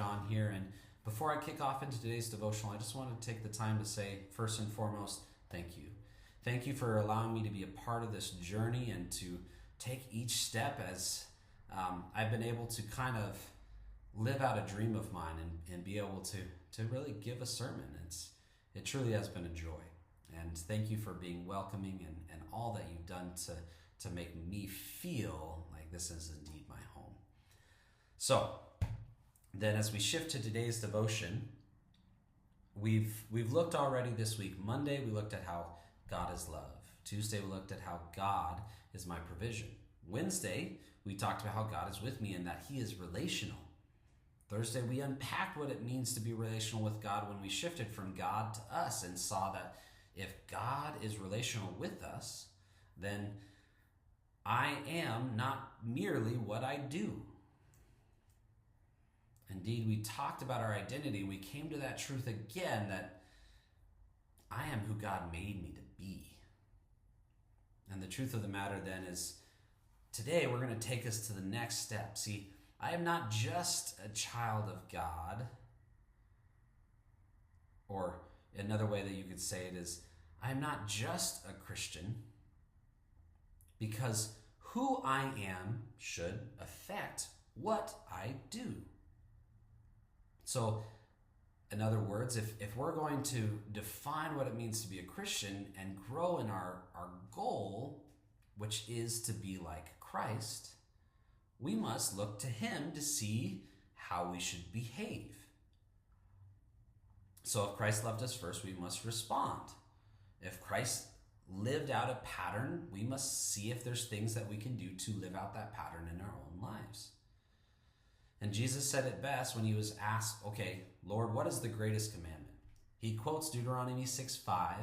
John here, and before I kick off into today's devotional, I just want to take the time to say, first and foremost, thank you. Thank you for allowing me to be a part of this journey and to take each step as I've been able to kind of live out a dream of mine and be able to really give a sermon. It truly has been a joy. And thank you for being welcoming and all that you've done to make me feel like this is indeed my home. So then as we shift to today's devotion, we've looked already this week. Monday we looked at how God is love. Tuesday we looked at how God is my provision. Wednesday we talked about how God is with me and that he is relational. Thursday we unpacked what it means to be relational with God when we shifted from God to us and saw that if God is relational with us, then I am not merely what I do. Indeed, we talked about our identity. We came to that truth again that I am who God made me to be. And the truth of the matter then is today we're going to take us to the next step. See, I am not just a child of God, or another way that you could say it is, I am not just a Christian, because who I am should affect what I do. So, in other words, if we're going to define what it means to be a Christian and grow in our goal, which is to be like Christ, we must look to him to see how we should behave. So if Christ loved us first, we must respond. If Christ lived out a pattern, we must see if there's things that we can do to live out that pattern in our own lives. And Jesus said it best when he was asked, okay, Lord, what is the greatest commandment? He quotes Deuteronomy 6:5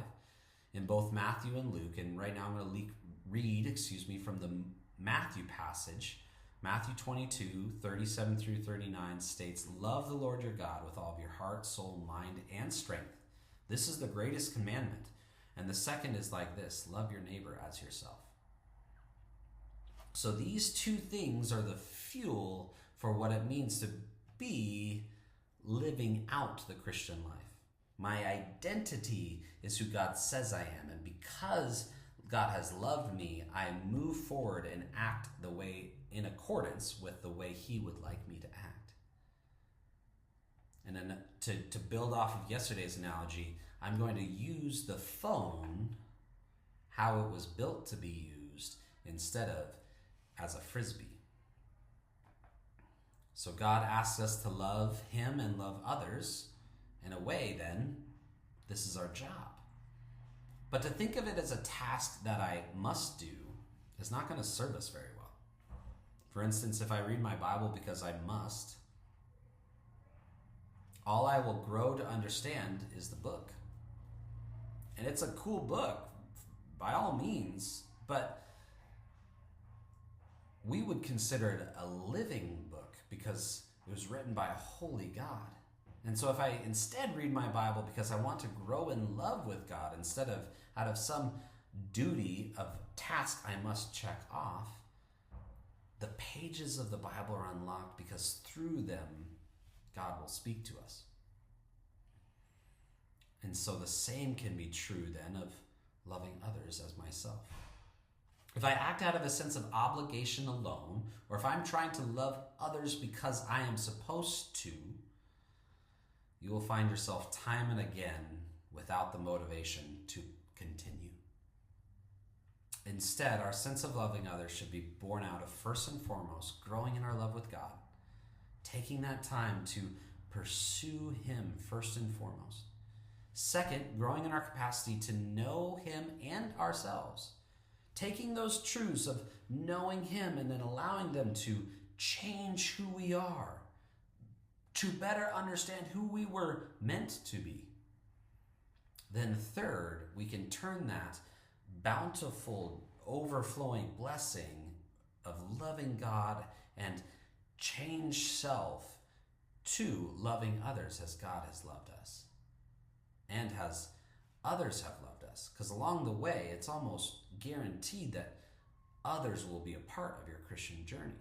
in both Matthew and Luke. And right now I'm going to read from the Matthew passage. Matthew 22:37 through 39 states, love the Lord your God with all of your heart, soul, mind, and strength. This is the greatest commandment. And the second is like this, love your neighbor as yourself. So these two things are the fuel for what it means to be living out the Christian life. My identity is who God says I am. And because God has loved me, I move forward and act the way in accordance with the way he would like me to act. And then to build off of yesterday's analogy, I'm going to use the phone how it was built to be used instead of as a frisbee. So God asks us to love him and love others. In a way, then, this is our job. But to think of it as a task that I must do is not going to serve us very well. For instance, if I read my Bible because I must, all I will grow to understand is the book. And it's a cool book, by all means, but we would consider it a living book because it was written by a holy God. And so if I instead read my Bible because I want to grow in love with God instead of out of some duty of task I must check off, the pages of the Bible are unlocked because through them, God will speak to us. And so the same can be true then of loving others as myself. If I act out of a sense of obligation alone, or if I'm trying to love others because I am supposed to, you will find yourself time and again without the motivation to continue. Instead, our sense of loving others should be born out of, first and foremost, growing in our love with God, taking that time to pursue him first and foremost. Second, growing in our capacity to know him and ourselves, taking those truths of knowing him and then allowing them to change who we are, to better understand who we were meant to be. Then third, we can turn that bountiful, overflowing blessing of loving God and change self to loving others as God has loved us and as others have loved us. Because along the way, it's almost guaranteed that others will be a part of your Christian journey.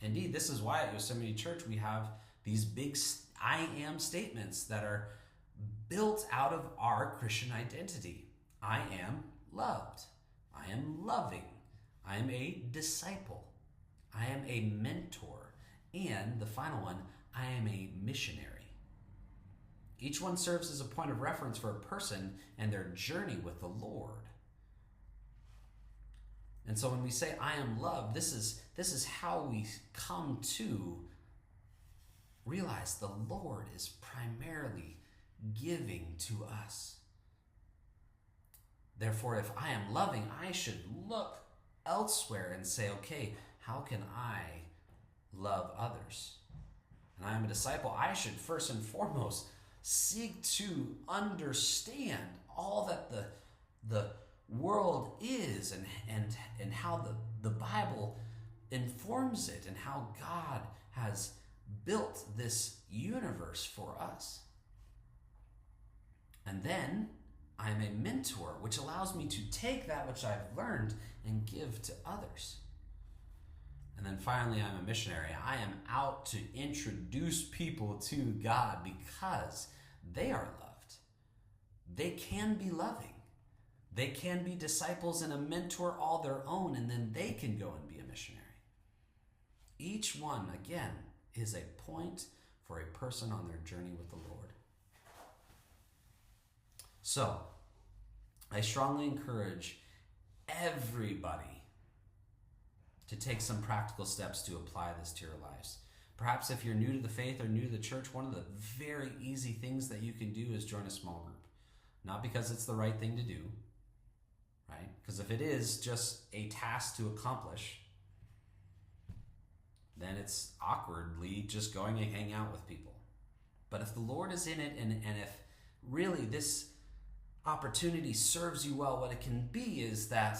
Indeed, this is why at Yosemite Church we have these big I am statements that are built out of our Christian identity. I am loved. I am loving. I am a disciple. I am a mentor. And the final one, I am a missionary. Each one serves as a point of reference for a person and their journey with the Lord. And so when we say I am loved, this is how we come to realize the Lord is primarily giving to us. Therefore, if I am loving, I should look elsewhere and say, okay, how can I love others? And I am a disciple. I should first and foremost seek to understand all that the world is and how the Bible informs it and how God has built this universe for us. And then I am a mentor, which allows me to take that which I've learned and give to others. And then finally, I'm a missionary. I am out to introduce people to God because they are loved. They can be loving. They can be disciples and a mentor all their own, and then they can go and be a missionary. Each one, again, is a point for a person on their journey with the Lord. So, I strongly encourage everybody to take some practical steps to apply this to your lives. Perhaps if you're new to the faith or new to the church, one of the very easy things that you can do is join a small group. Not because it's the right thing to do, right? Because if it is just a task to accomplish, then it's awkwardly just going and hang out with people. But if the Lord is in it, and if really this opportunity serves you well, what it can be is that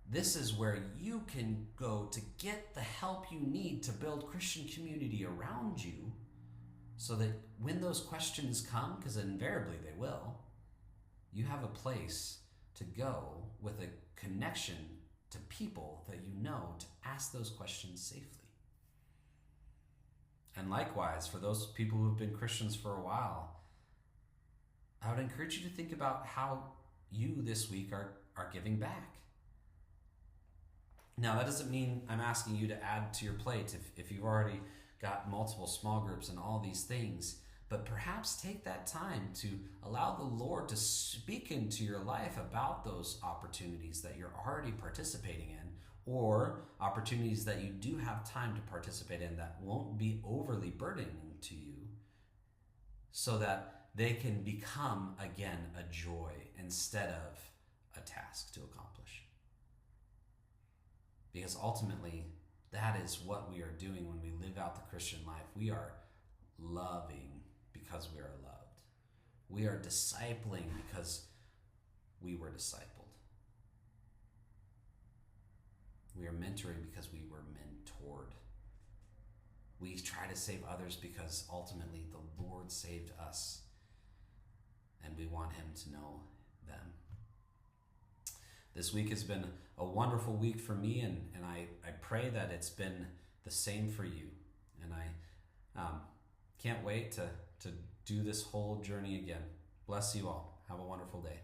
this is where you can go to get the help you need to build Christian community around you, so that when those questions come, because invariably they will, you have a place to go with a connection to people that you know to ask those questions safely. And likewise, for those people who have been Christians for a while, I would encourage you to think about how you this week are giving back. Now, that doesn't mean I'm asking you to add to your plate if you've already got multiple small groups and all these things, but perhaps take that time to allow the Lord to speak into your life about those opportunities that you're already participating in, or opportunities that you do have time to participate in that won't be overly burdening to you, so that they can become, again, a joy instead of a task to accomplish. Because ultimately, that is what we are doing when we live out the Christian life. We are loving because we are loved. We are discipling because we were discipled. We are mentoring because we were mentored. We try to save others because ultimately the Lord saved us, and we want Him to know them. This week has been a wonderful week for me, and I pray that it's been the same for you. And I can't wait to do this whole journey again. Bless you all. Have a wonderful day.